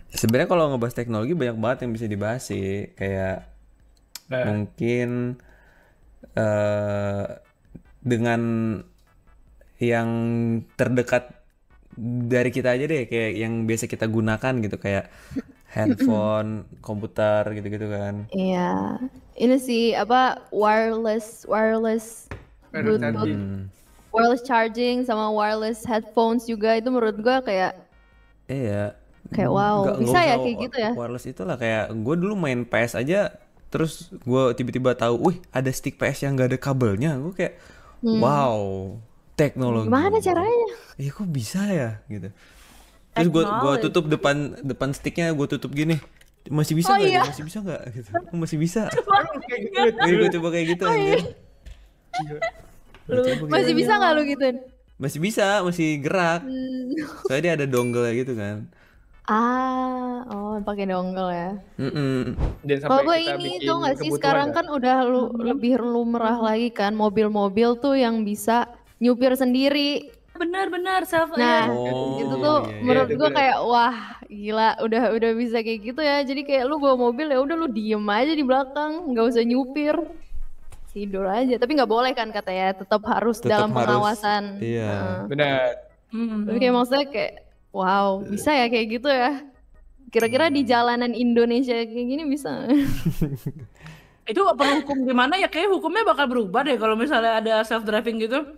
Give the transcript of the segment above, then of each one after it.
Sebenarnya kalau ngebahas teknologi banyak banget yang bisa dibahas sih. Kayak Nah, mungkin eh dengan yang terdekat dari kita aja deh, kayak yang biasa kita gunakan gitu, kayak handphone, komputer gitu-gitu kan. Iya, ini sih apa wireless baru Bluetooth, charging. Hmm, wireless charging sama wireless headphones juga itu menurut gua iya. kayak wow, Nggak bisa usah ya kayak gitu ya. wireless itulah, kayak gue dulu main PS aja, terus gue tiba-tiba tahu, wih ada stick PS yang nggak ada kabelnya. Gue kayak, wow, Gimana teknologi. caranya? Iya kok bisa ya gitu. Terus gue Technology. tutup depan sticknya, gue tutup gini, masih bisa Oh nggak dia, iya, masih bisa nggak gitu. Oh, masih bisa. Emang kayak gitu Gue dulu. coba kayak gitu anjir. Iya. Gue coba kayak masih gitu. bisa nggak lu gituin? Masih bisa, masih gerak. Soalnya dia ada dongle gitu kan. Oh pakai dongle ya. Mm-mm. Dan Kalau sampai gue kita ini bikin tuh nggak sih kebutuhan sekarang kan. kan udah lebih lumrah lagi kan mobil-mobil tuh yang bisa nyupir sendiri. Benar-benar self Nah, Oh itu tuh iya iya. menurut Iya, gue bener. kayak wah gila udah bisa kayak gitu ya. Jadi kayak lu bawa mobil ya udah lu diem aja di belakang, nggak usah nyupir, tidur aja. Tapi nggak boleh kan katanya, tetap harus Tetap dalam harus, pengawasan. iya. Benar. Tapi kayak maksudnya kayak wow bisa ya kayak gitu ya. Kira-kira di jalanan Indonesia kayak gini bisa? itu perlu hukum gimana ya, kayak hukumnya bakal berubah deh kalau misalnya ada self driving gitu.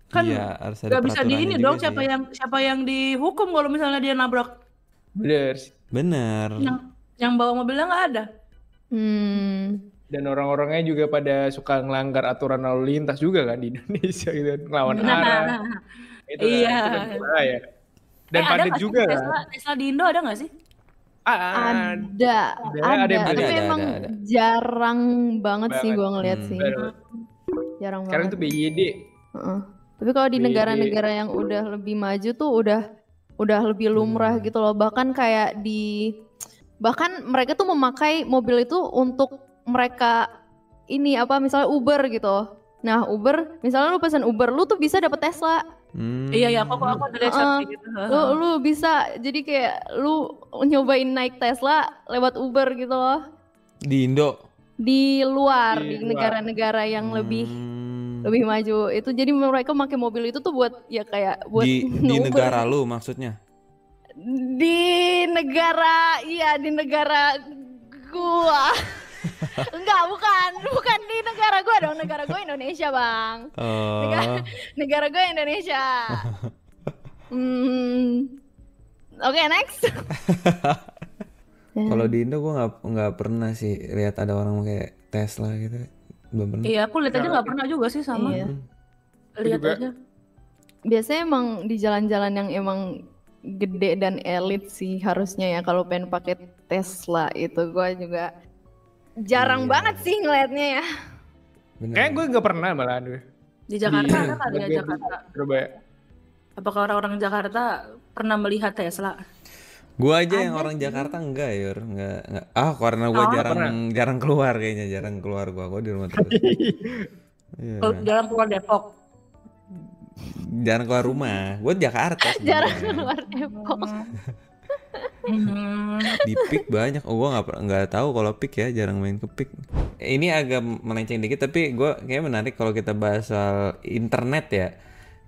Kan Iya, harus ada nggak bisa di peraturannya ini juga dong, sih. siapa yang dihukum kalau misalnya dia nabrak Benar. Bener. yang bawa mobilnya nggak ada. Dan orang-orangnya juga pada suka ngelanggar aturan lalu lintas juga kan di Indonesia gitu kan. Ngelawan arah. Itu kan, Iya. itu kan bahaya. Dan ada padat nggak sih juga kan. Tesla di Indo ada nggak sih? Ada ada yang tapi ada, emang ada. jarang banget sih Banget. gua ngeliat sih, Baru. jarang Sekarang banget. tuh BYD. Heeh. Tapi kalau di BYD. negara-negara yang udah lebih maju tuh udah lebih lumrah gitu loh. Bahkan mereka tuh memakai mobil itu untuk mereka ini apa misalnya Uber gitu. Nah, Uber, misalnya lu pesan Uber, lu tuh bisa dapet Tesla. Iya, aku ada lihat kayak gitu. Lu bisa jadi kayak lu nyobain naik Tesla lewat Uber gitu loh. Di Indo. Di luar, Di di luar. negara-negara yang lebih Hmm. maju. Itu jadi mereka pakai mobil itu tuh buat ya kayak buat Di nge-Uber. negara lu maksudnya. Di negara gua. Enggak, bukan di negara gua dong. Negara gua Indonesia, Bang. Oh. Negara gua Indonesia. Oke, next. Kalau di Indo gue nggak pernah sih lihat ada orang pakai Tesla gitu. Belum pernah. Iya, aku lihat aja nggak pernah juga sih sama. Iya. Lihat juga. aja. Biasanya emang di jalan-jalan yang emang gede dan elit sih harusnya ya kalau pengen pakai Tesla itu gua juga jarang banget sih ngelihatnya ya. Bener. Kayaknya gue nggak pernah malah gue. Di Jakarta ada kali ya, bagian Jakarta. Surabaya. Apakah orang-orang Jakarta pernah melihat Tesla? Gue aja yang orang Jakarta enggak, Yor. Enggak. Karena gue jarang keluar kayaknya, jarang keluar gue di rumah terus. Iya. Jalan keluar Depok. Jarang keluar rumah. Gue Jakarta sebenarnya. Jarang keluar Depok. Di PIK banyak. Gue nggak tahu kalau PIK ya, jarang main ke PIK. Ini agak melenceng dikit, tapi gue kayak menarik kalau kita bahas soal internet ya.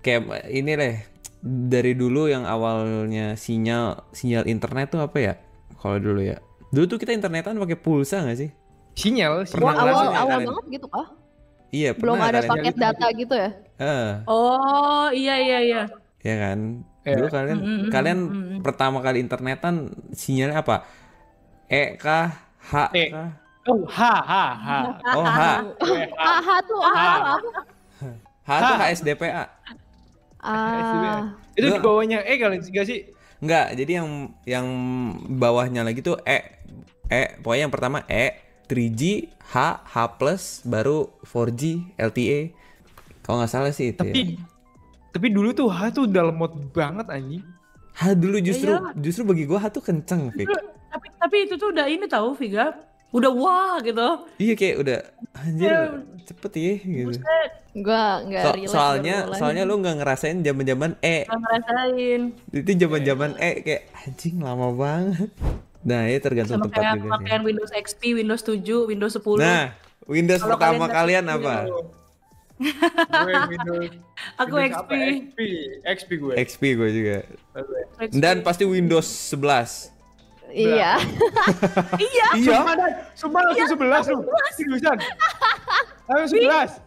Kayak ini deh, dari dulu yang awalnya sinyal internet tuh apa ya? Kalau dulu ya, dulu tuh kita internetan pakai pulsa nggak sih? Sinyal. Pernah Awal ngerasain nggak awal kalian? banget gitu kah? Iya, Belum pernah ada kalian? paket data gitu ya? Oh, iya. Ya kan? Iya. Dulu kalian pertama kali internetan sinyalnya apa? E kah? H E. kah? Oh, ha. Oh, H. AH tuh apa? H tuh HSDPA. Itu di bawahnya kali nggak sih? Enggak, jadi yang bawahnya lagi tuh pokoknya yang pertama 3G, H plus, baru 4G, LTE. Kalau nggak salah sih itu ya. Tapi dulu tuh H tuh udah lemot banget anjing. H dulu justru bagi gua H tuh kenceng, Fik. Tapi itu tuh udah ini tahu, Viga. Udah wah gitu. Iya kayak udah anjir cepet ya gitu. Gua nggak relate. Soalnya lu nggak ngerasain zaman-zaman Nggak ngerasain. itu zaman-zaman kayak anjing lama banget. Nah, ini tergantung Sama tempat kayak juga sih. pemakaian Windows XP, Windows 7, Windows 10. Nah, Windows Kalau pertama kalian kalian apa? Gue Windows. Aku Windows XP. apa? XP gue. XP gue juga. XP. Dan pasti Windows 11. Iya. Iya. Iya. Sumpah langsung 11 lu. Seriusan. Langsung 11.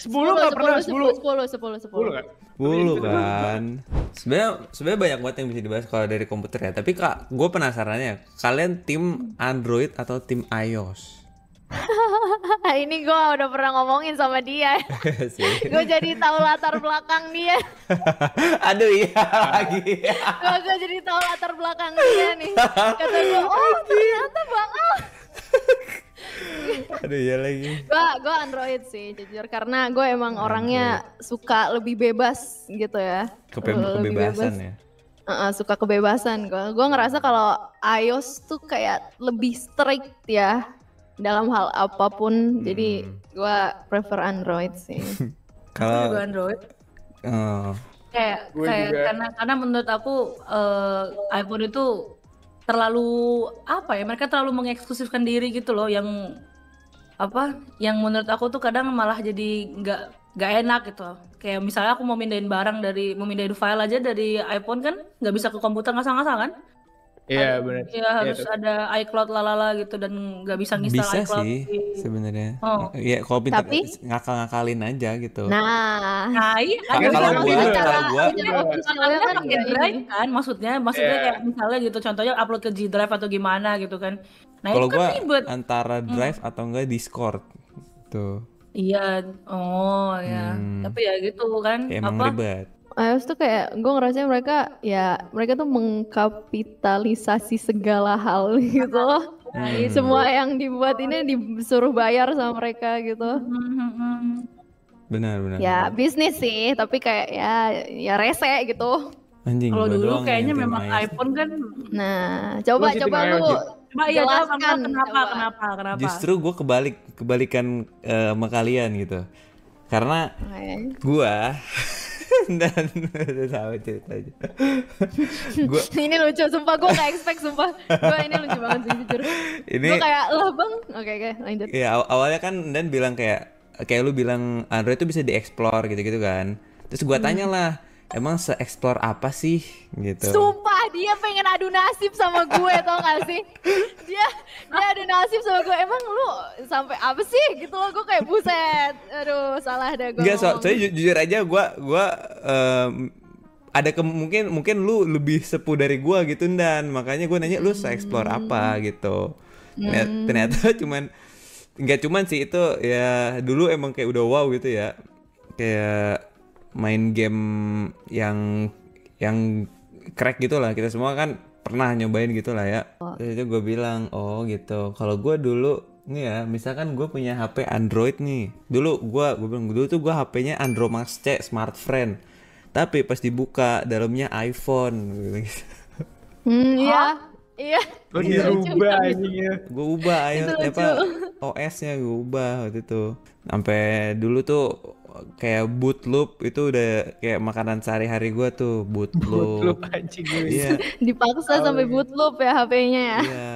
10 nggak pernah 10. 10 kan? 10 kan. Sebenarnya banyak banget yang bisa dibahas kalau dari komputer ya. Tapi Kak, gue penasarannya, kalian tim Android atau tim iOS? Ini gue udah pernah ngomongin sama dia. Gue jadi tahu latar belakang dia. Aduh iya lagi. Gue jadi tahu latar belakang dia nih. Kata gue, oh ternyata Bang Al. Aduh iya lagi. Gue Android sih jujur, karena gue emang orangnya suka lebih bebas gitu ya. Lebih Kebebasan bebas. ya. Suka kebebasan gue ngerasa kalau iOS tuh kayak lebih strict ya dalam hal apapun. Jadi gue prefer Android sih. Aku juga Kalau Android. Gue juga. Karena menurut aku iPhone itu terlalu apa ya, mereka terlalu mengeksklusifkan diri gitu loh, yang menurut aku tuh kadang malah jadi nggak enak gitu. Kayak misalnya aku mau mindahin file aja dari iPhone kan nggak bisa ke komputer ngasal-ngasal kan. Iya benar. Iya harus ada iCloud lalala gitu, dan nggak bisa nginstal bisa iCloud sih sebenarnya. Oh. Ya kalau pintar Tapi- ngakal-ngakalin aja gitu. nah iya Kalau gua- Soalnya kan pakai drive kan, maksudnya kayak misalnya gitu, contohnya upload ke G Drive atau gimana gitu kan. Nah Kalau itu kan gua ribet. antara Drive atau enggak Discord tuh. Iya, oh ya. Tapi ya gitu kan, Ya, emang ribet. iOS tuh kayak gue ngerasa mereka tuh mengkapitalisasi segala hal gitu loh. Semua yang dibuat ini disuruh bayar sama mereka gitu. Benar. Ya bisnis sih, tapi kayak ya rese gitu. Anjing. Kalau gua dulu doang kayaknya yang tim memang iOS. iPhone kan. Nah, coba Gua sih tim lu iOS. Coba iya jelaskan. kenapa? Justru gue kebalikan sama kalian gitu. Karena Oke. gua dan udah tahu ceritanya. Gua Ini lucu, sumpah gue gak expect, sumpah. Gue ini lucu banget sih jujur. ini Gue kayak, lah bang, oke lanjut. ya awalnya kan Dan bilang kayak lu bilang Android itu bisa dieksplor gitu-gitu kan. Terus gua tanya lah, emang se-explore apa sih gitu. Sumpah dia pengen adu nasib sama gue, tau gak sih? Dia adu nasib sama gue, emang lu sampai apa sih gitu loh. Gue kayak buset, aduh salah dah gue. Enggak, soalnya jujur aja gua ada mungkin lu lebih sepuh dari gua gitu, Dan makanya gua nanya lu se-explore apa gitu. Ternyata nggak cuman sih itu, ya dulu emang kayak udah wow gitu ya, kayak main game yang crack gitu lah, kita semua kan pernah nyobain gitu lah ya. Terus itu gue bilang, oh gitu, kalau gue dulu nih ya, misalkan gue punya HP Android nih, dulu gue bilang dulu tuh gue HP-nya Andromax C Smart Friend, tapi pas dibuka dalamnya iPhone gitu. Iya. Gue dirubah anjing ya. Gue ubah OS-nya gue ubah waktu itu. Sampai dulu tuh kayak boot loop itu udah kayak makanan sehari-hari gue tuh, boot Lu loop. anjing gue. Iya, Dipaksa sampai boot loop ya HP-nya ya. iya.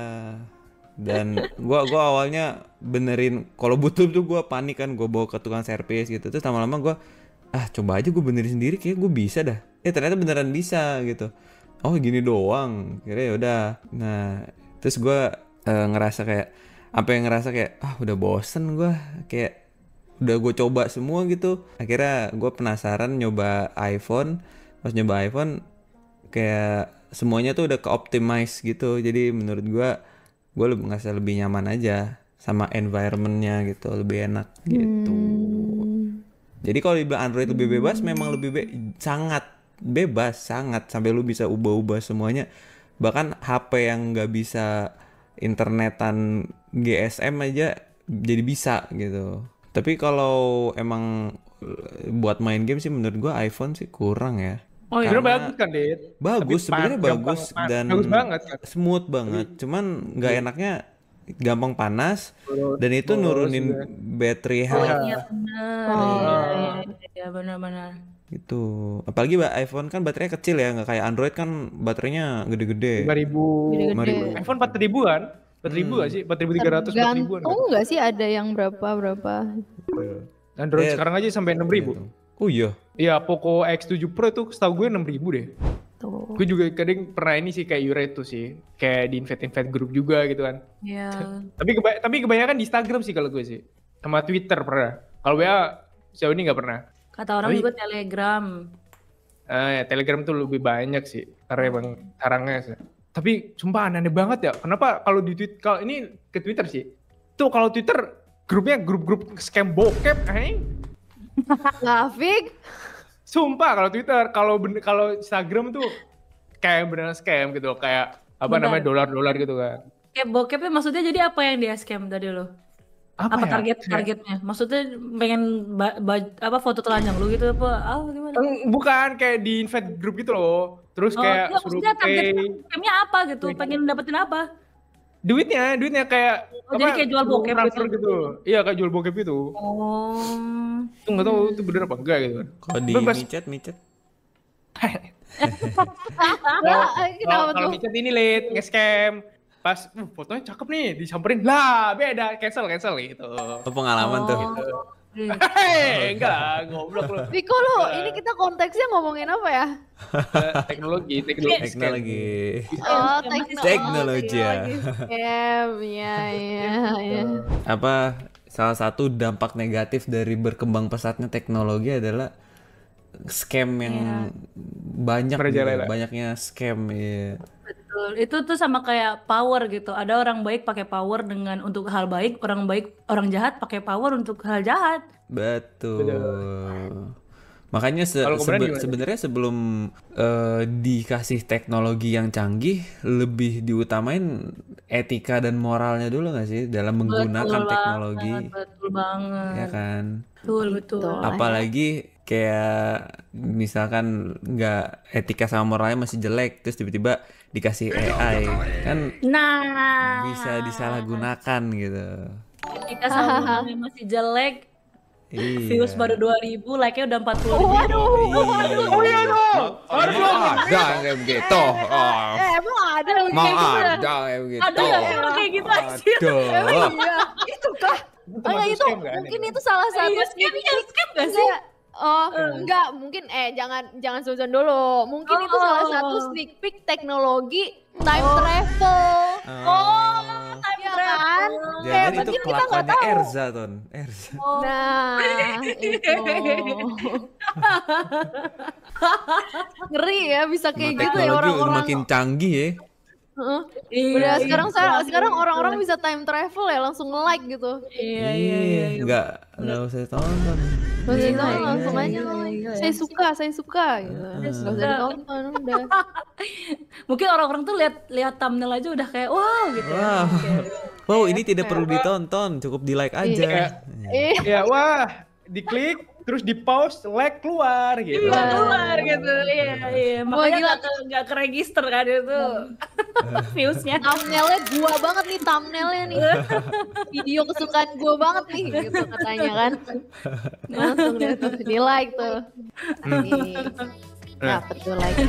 Dan gua awalnya benerin, kalau boot loop tuh gue panik kan, gue bawa ke tukang servis gitu. Terus lama-lama gue coba aja gue benerin sendiri, kayak gue bisa dah. Ternyata beneran bisa gitu. Oh gini doang, kira ya udah. Nah terus gue ngerasa kayak udah bosen gue, kayak udah gue coba semua gitu. Akhirnya gue penasaran nyoba iPhone. Pas nyoba iPhone kayak semuanya tuh udah ke-optimize gitu. Jadi menurut gue ngerasa lebih nyaman aja sama environmentnya gitu, lebih enak gitu. Jadi kalau dibilang Android lebih bebas, memang sangat bebas, sangat, sampai lu bisa ubah-ubah semuanya. Bahkan HP yang nggak bisa internetan GSM aja jadi bisa gitu. Tapi kalau emang buat main game sih menurut gua iPhone sih kurang ya. Oh iya, Karena bagus kan, Dit? Bagus, Tapi sebenarnya bagus dan bagus banget kan. smooth banget. Cuman nggak enaknya gampang panas, dan itu nurunin battery health. Iya benar. Iya benar-benar. Gitu. Apalagi iPhone kan baterainya kecil ya, nggak kayak Android kan baterainya gede-gede. 5.000. Gede-gede. iPhone 4.000 kan? 4.000 nggak sih? 4.300, 4.000-an. Tergantung nggak sih ada yang berapa? Android Iya. sekarang aja sampai 6.000. Oh iya. Iya, Poco X7 Pro tuh setahu gue 6.000 deh. Tuh. Gue juga kadang pernah ini sih kayak Yure tuh sih. Kayak di invite grup juga gitu kan. Iya. Tapi kebanyakan di Instagram sih kalau gue sih. Sama Twitter pernah. Kalau WA sejauh ini nggak pernah. Kata orang Tapi- juga Telegram. Ya, Telegram tuh lebih banyak sih. Karena emang sarangnya sih. Tapi sumpah aneh banget ya. Kenapa kalau di Twitter, kalau ini ke Twitter sih. Tuh kalau Twitter grupnya grup-grup scam bokep, Grafik. Sumpah kalau Twitter, kalau Instagram tuh kayak beneran scam gitu, kayak apa Bentar. namanya dolar gitu kan. Kayak bokepnya maksudnya jadi apa yang dia scam tadi lo? Apa ya? targetnya? Maksudnya pengen apa foto telanjang lu gitu apa? Gimana? Bukan kayak di invite grup gitu loh. Terus kayak iya, suruh maksudnya target pay scamnya apa gitu? Pengen dapetin apa? duitnya kayak jadi kayak jual suruh bokep transfer gitu? gitu. Iya kayak jual bokep gitu. Oh. Tuh nggak tahu itu bener apa enggak gitu kan. Kalau di Bebas. micet. Kenapa Kalau tuh? micet ini late nge-scam. Pas fotonya cakep nih disamperin lah beda cancel gitu. Oh, pengalaman tuh. Enggak lah, goblok lu. Viko lu, ini kita konteksnya ngomongin apa ya? Teknologi. Oh, Teknologi ya. Scam, ya. Apa salah satu dampak negatif dari berkembang pesatnya teknologi adalah scam yang banyak gitu, Merajalela. banyaknya scam ya. Betul. Itu tuh sama kayak power gitu. Ada orang baik pakai power untuk hal baik, orang jahat pakai power untuk hal jahat. Betul. Makanya Kalau kemudian gimana? sebenarnya sebelum dikasih teknologi yang canggih, lebih diutamain etika dan moralnya dulu nggak sih dalam menggunakan teknologi, Betul banget. ya kan? Betul. Apalagi kayak misalkan nggak etika sama moralnya masih jelek, terus tiba-tiba dikasih AI, kan Nah, bisa disalahgunakan gitu. kita sama yang masih jelek, Iya. views baru 2.000, like-nya udah 40.000. Oh iya dong. Ada yang kayak begitu. Emang ada Mau kayak gitu ya? ada kayak begitu. Ada nggak sih orang kayak gitu anjir? Aduh. Iya, itu kah? termasuk itu scam nggak, mungkin aneh? itu salah satu Iya, scam gak sih? Enggak. Oh, enggak, mungkin jangan suzon dulu. Mungkin itu salah satu sneak peek teknologi time travel. Oh. Iya kan? Jangan Mungkin itu kita nggak kelakuannya tahu. Erza, Ton. Erza. Nah, itu. Ngeri ya bisa kayak Sama gitu ya teknologi udah orang-orang. makin canggih ya. Heeh. Iya, Udah iya. sekarang orang-orang bisa time travel ya langsung nge-like gitu. Iya. Nggak usah tonton. Maksudnya Iya, langsung iya, aja iya, like. iya. Saya suka gitu. Gak usah ditonton udah. Mungkin orang-orang tuh lihat thumbnail aja udah kayak wow gitu. Wow. Wow, ini tidak perlu ditonton, cukup di like aja. Eh, Ya wah, diklik terus di pause, like keluar gitu. Keluar gitu. Iya. Makanya nggak ke register kan itu viewsnya. thumbnailnya gua banget nih thumbnailnya nih. Video kesukaan gua banget nih gitu katanya kan. Langsung deh tuh di like tuh. Dapet tuh like.